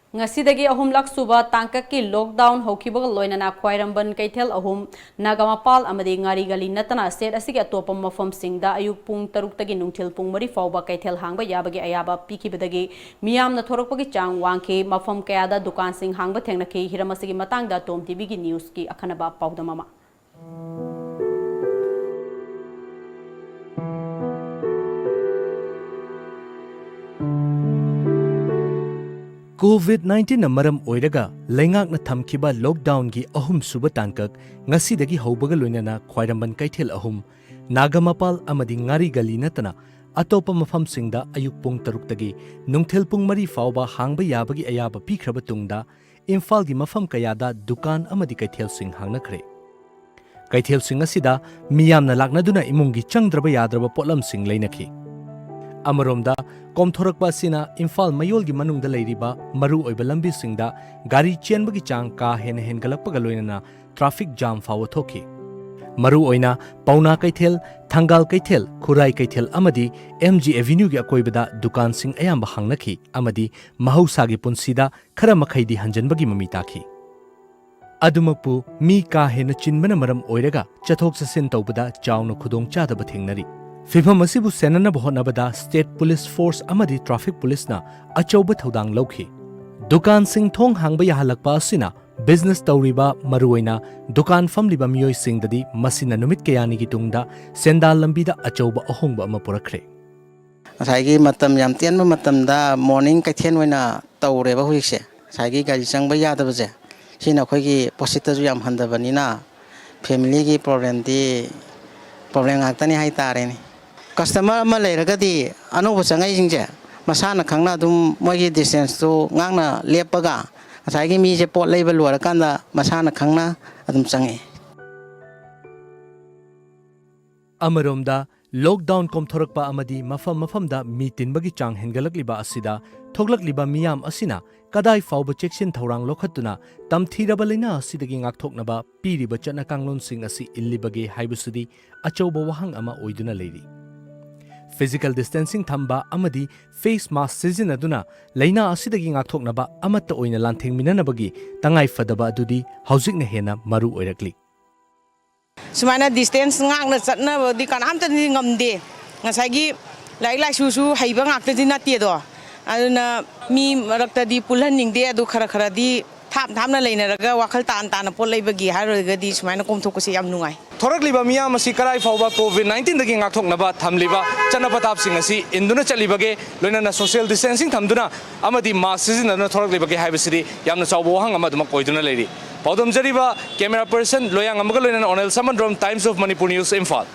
Ngasidagi ahumlak suba tangkaki lockdown hokibag loinana khwairamban kaithel ahum nagamapal amadi ngari gali natana state asigi atopa mafam singda ayuk pung taruktagi nungthil pung mari fawba kaithel hangba yabagi ayaba pikibadagi miyamna thorokpagi chang wangke mafam kayada dukan sing hangba thengnaki hiramasigi matangda TOMTV gi news ki akhanaba pawdamama COVID-19 na maram oiraga laingak na thamkiba lockdown gi ahum suba tangkak ngasidagi haubaga loinana khwairamban kaithel ahum nagamapal amadi ngari gali natana atopa mafam singda ayuk pung taruktagi nungthel pung mari fawba hangba yabagi ayaba pikhraba tungda imphal gi mafam kayada dukan amadi kaithel sing hangnakhre kaithel sing asida miyamna laknaduna imungi changdraba yadraba potlam sing leinakhi Amaromda komthorakpa sina imphal mayolgi manungda leiriba maru oiba lambi singda gari chenbagi chang ka hen galappaga loinana traffic jam fawa thoki maru oina pauna kaithel thangal kaithel khurai kaithel amadi MG Avenue gi akoibada dukan sing ayamba hangnakhi amadi mahausa gi punsida khara makhaidi hanjanbagi mami takhi adumakpu mi ka hen chinbana maram oiraga chathok chasin tawbada chawna khudong chadaba thengnari Fifam asibu senana bahonabada State Police Force amadi Traffic Police na achauba thodang lauki. Dukan sing thong hangba yahalakpa asina business tawriba maruoina dukan famliba miyoi singdadi masina numit kayani gi tungda sendal lambida achauba ahongba ama purakre. Saigi matam yam tianba matamda morning kaithien oina tawreba huikse. Saigi gari changba yadabase. Sina khoigi posita ju yam handabanina family gi problem ngakta ni hai tare ni. Customer ma leiragadi anuba changai singje masana khangna dum mogi distance to ngangna lepaga asai mi je pot leiba luar kanda masana khangna adum changi Amaromda lockdown komthorakpa amadi mafam da mi tinbagi chang hengalakliba asida thoglakliba miyam asina kadai fawba checksin thorang lokhatuna tamthiraba leina asidagi ngakthoknaba piriba chana kanglon sing asi illibage haibusudi achauba wahang ama oiduna leiri Physical distancing thamba amadi face mask sizinaduna leina asidagi ngakthoknaba amatta oina lanthengminanabagi tangai fadaba adudi haujikna hena maru oirakli Sumana distance ngakna chatna di kanamta ni ngamde ngasagi lai susu haiba ngakta di natie do aduna mi rakta di pulhan ningde adu khara di thamna leinaraga wakhal tan pol leibagi haroga di sumana komthokuse yam nungai Thorakliba miyam asi karai fawba COVID-19 dagi ngakthoknaba thamliba chanapatap sing asi induna chalibage loinana social distancing thamduna amadi mask sizinaduna thoraklibage haibasidi yamna chawbo wahang ama duma koiduna leiri Paudam jariba camera person loyang amaga loinana ONEL SHAMBANDURAM Times of Manipuri News Imphal